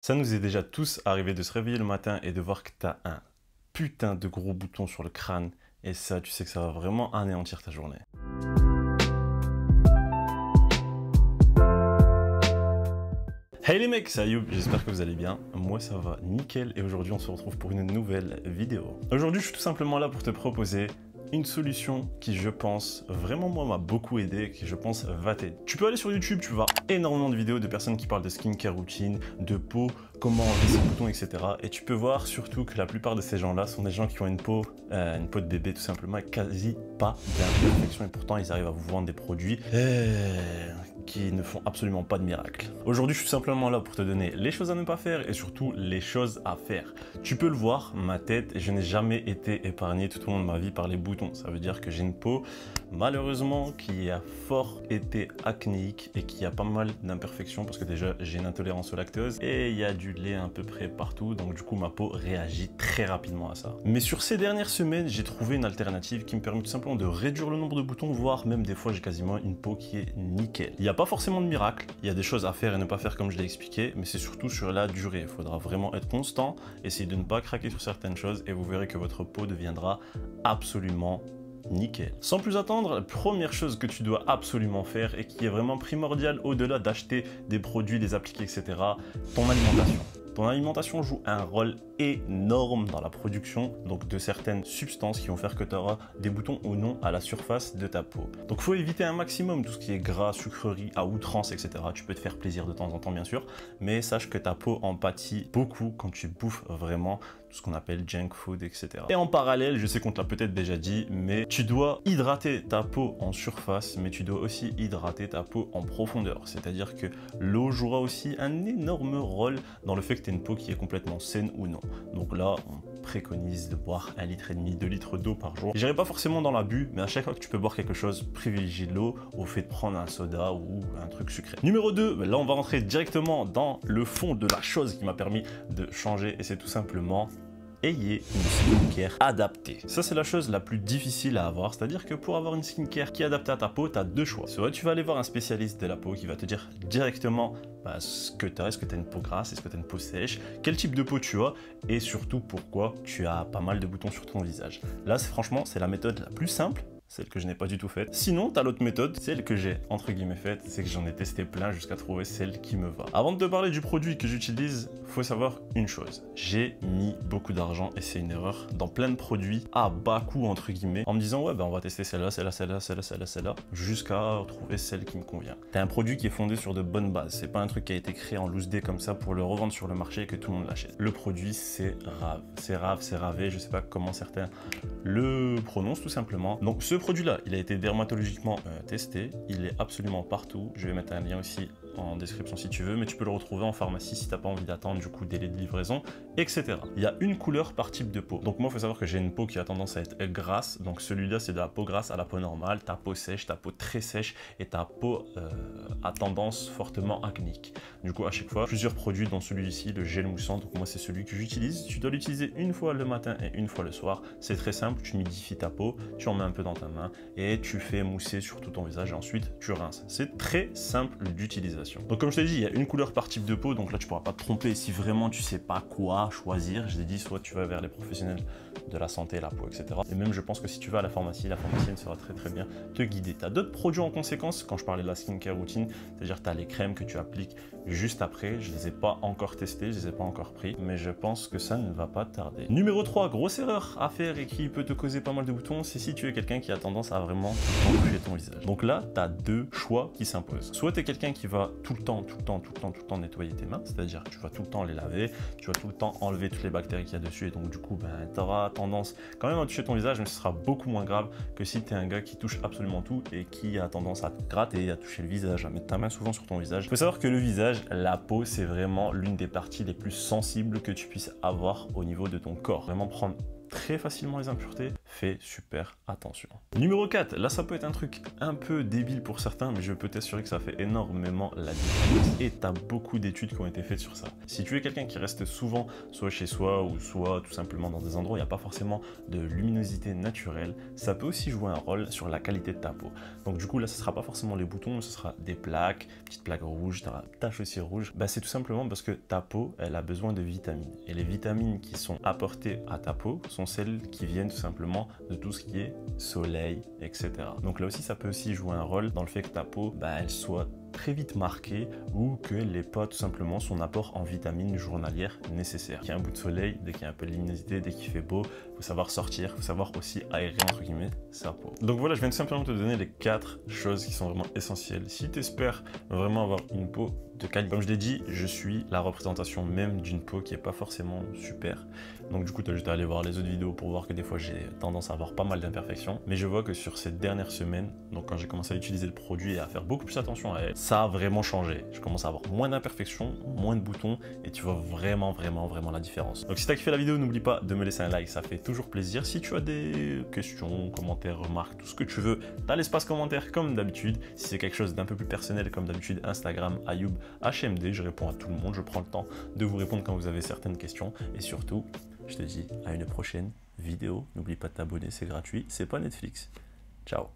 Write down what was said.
Ça nous est déjà tous arrivé de se réveiller le matin et de voir que t'as un putain de gros bouton sur le crâne. Et ça, tu sais que ça va vraiment anéantir ta journée. Hey les mecs, c'est Ayoub, j'espère que vous allez bien. Moi ça va nickel et aujourd'hui on se retrouve pour une nouvelle vidéo. Aujourd'hui je suis tout simplement là pour te proposer une solution qui je pense vraiment moi m'a beaucoup aidé et qui je pense va t'aider. Tu peux aller sur YouTube, tu vas voir énormément de vidéos de personnes qui parlent de skincare routine, de peau, comment enlever ses boutons, etc. Et tu peux voir surtout que la plupart de ces gens-là sont des gens qui ont une peau de bébé tout simplement et quasi pas d'imperfection et pourtant ils arrivent à vous vendre des produits qui ne font absolument pas de miracle. Aujourd'hui je suis simplement là pour te donner les choses à ne pas faire et surtout les choses à faire. Tu peux le voir, ma tête, je n'ai jamais été épargné tout au long de ma vie par les boutons. Ça veut dire que j'ai une peau malheureusement qui a fort été acnéique et qui a pas mal d'imperfections parce que déjà j'ai une intolérance au lactose et il y a du lait à peu près partout, donc du coup ma peau réagit très rapidement à ça. Mais sur ces dernières semaines j'ai trouvé une alternative qui me permet tout simplement de réduire le nombre de boutons, voire même des fois j'ai quasiment une peau qui est nickel. Il n'y a pas forcément de miracle, il y a des choses à faire et ne pas faire comme je l'ai expliqué, mais c'est surtout sur la durée. Il faudra vraiment être constant, essayer de ne pas craquer sur certaines choses et vous verrez que votre peau deviendra absolument nickel. Sans plus attendre, la première chose que tu dois absolument faire et qui est vraiment primordiale au-delà d'acheter des produits, des appliquer, etc., ton alimentation. Ton alimentation joue un rôle énorme dans la production donc de certaines substances qui vont faire que tu auras des boutons ou non à la surface de ta peau. Donc il faut éviter un maximum tout ce qui est gras, sucreries à outrance, etc. Tu peux te faire plaisir de temps en temps bien sûr, mais sache que ta peau en pâtit beaucoup quand tu bouffes vraiment tout ce qu'on appelle junk food, etc. Et en parallèle, je sais qu'on te l'a peut-être déjà dit, mais tu dois hydrater ta peau en surface, mais tu dois aussi hydrater ta peau en profondeur. C'est-à-dire que l'eau jouera aussi un énorme rôle dans le fait que tu aies une peau qui est complètement saine ou non. Donc là, on préconise de boire 1,5 litre, 2 litres d'eau par jour. J'irai pas forcément dans l'abus, mais à chaque fois que tu peux boire quelque chose, privilégie l'eau au fait de prendre un soda ou un truc sucré. Numéro 2, là on va rentrer directement dans le fond de la chose qui m'a permis de changer et c'est tout simplement ayez une skincare adaptée. Ça, c'est la chose la plus difficile à avoir. C'est-à-dire que pour avoir une skincare qui est adaptée à ta peau, tu as deux choix. Soit tu vas aller voir un spécialiste de la peau qui va te dire directement ce que tu as. Est-ce que tu as une peau grasse? Est-ce que tu as une peau sèche? Quel type de peau tu as? Et surtout, pourquoi tu as pas mal de boutons sur ton visage. Là, franchement, c'est la méthode la plus simple. Celle que je n'ai pas du tout faite. Sinon, tu as l'autre méthode, celle que j'ai entre guillemets faite, c'est que j'en ai testé plein jusqu'à trouver celle qui me va. Avant de te parler du produit que j'utilise, faut savoir une chose. J'ai mis beaucoup d'argent, et c'est une erreur, dans plein de produits à bas coût entre guillemets, en me disant ouais on va tester celle-là, celle-là, celle-là, celle-là, celle-là, celle-là, jusqu'à trouver celle qui me convient. T'as un produit qui est fondé sur de bonnes bases, c'est pas un truc qui a été créé en loose day comme ça pour le revendre sur le marché et que tout le monde l'achète. Le produit c'est rave, c'est ravé, je sais pas comment certains le prononcent tout simplement. Donc ce produit-là, il a été dermatologiquement testé, il est absolument partout. Je vais mettre un lien aussi en description si tu veux, mais tu peux le retrouver en pharmacie si tu n'as pas envie d'attendre du coup délai de livraison, etc. Il y a une couleur par type de peau. Donc moi, il faut savoir que j'ai une peau qui a tendance à être grasse. Donc celui-là, c'est de la peau grasse à la peau normale, ta peau sèche, ta peau très sèche et ta peau à tendance fortement acnéique. Du coup, à chaque fois, plusieurs produits dont celui-ci, le gel moussant. Donc moi, c'est celui que j'utilise. Tu dois l'utiliser une fois le matin et une fois le soir. C'est très simple, tu humidifies ta peau, tu en mets un peu dans ta main et tu fais mousser sur tout ton visage et ensuite tu rinces. C'est très simple d'utilisation. Donc comme je t'ai dit, il y a une couleur par type de peau, donc là tu pourras pas te tromper si vraiment tu sais pas quoi choisir. Je t'ai dit, soit tu vas vers les professionnels de la santé, la peau, etc. Et même je pense que si tu vas à la pharmacienne saura très bien te guider. Tu as d'autres produits en conséquence, quand je parlais de la skincare routine, c'est-à-dire tu as les crèmes que tu appliques juste après. Je les ai pas encore testées, je les ai pas encore pris, mais je pense que ça ne va pas tarder. Numéro 3, grosse erreur à faire et qui peut te causer pas mal de boutons, c'est si tu es quelqu'un qui a tendance à vraiment toucher ton visage. Donc là, tu as deux choix qui s'imposent. Soit tu es quelqu'un qui va tout le temps nettoyer tes mains, c'est-à-dire que tu vas tout le temps les laver, tu vas tout le temps enlever toutes les bactéries qu'il y a dessus et donc du coup, tu auras tendance quand même à toucher ton visage, mais ce sera beaucoup moins grave que si tu es un gars qui touche absolument tout et qui a tendance à te gratter, à toucher le visage, à mettre ta main souvent sur ton visage. Il faut savoir que le visage, la peau, c'est vraiment l'une des parties les plus sensibles que tu puisses avoir au niveau de ton corps. Vraiment prendre très facilement les impuretés, fais super attention. Numéro 4, là ça peut être un truc un peu débile pour certains, mais je peux t'assurer que ça fait énormément la différence et tu as beaucoup d'études qui ont été faites sur ça. Si tu es quelqu'un qui reste souvent soit chez soi ou soit tout simplement dans des endroits où il n'y a pas forcément de luminosité naturelle, ça peut aussi jouer un rôle sur la qualité de ta peau. Donc du coup là ce ne sera pas forcément les boutons, ce sera des plaques, petites plaques rouges, taches aussi rouges. Bah, c'est tout simplement parce que ta peau elle a besoin de vitamines et les vitamines qui sont apportées à ta peau sont celles qui viennent tout simplement de tout ce qui est soleil, etc. Donc là aussi, ça peut aussi jouer un rôle dans le fait que ta peau, elle soit très vite marquée ou qu'elle n'ait pas tout simplement son apport en vitamines journalières nécessaires. Dès qu'il y a un bout de soleil, dès qu'il y a un peu de luminosité, dès qu'il fait beau, il faut savoir sortir, il faut savoir aussi aérer entre guillemets sa peau. Donc voilà, je viens tout simplement te donner les 4 choses qui sont vraiment essentielles. Si tu espères vraiment avoir une peau de qualité, comme je l'ai dit, je suis la représentation même d'une peau qui n'est pas forcément super. Donc du coup, tu as juste à aller voir les autres vidéos pour voir que des fois j'ai tendance à avoir pas mal d'imperfections. Mais je vois que sur ces dernières semaines, donc quand j'ai commencé à utiliser le produit et à faire beaucoup plus attention à elle, ça a vraiment changé. Je commence à avoir moins d'imperfections, moins de boutons et tu vois vraiment la différence. Donc si tu as kiffé la vidéo, n'oublie pas de me laisser un like, ça fait toujours plaisir. Si tu as des questions, commentaires, remarques, tout ce que tu veux, tu as l'espace commentaire comme d'habitude. Si c'est quelque chose d'un peu plus personnel comme d'habitude, Instagram, Ayoub, HMD, je réponds à tout le monde, je prends le temps de vous répondre quand vous avez certaines questions et surtout, je te dis à une prochaine vidéo. N'oublie pas de t'abonner, c'est gratuit, c'est pas Netflix. Ciao.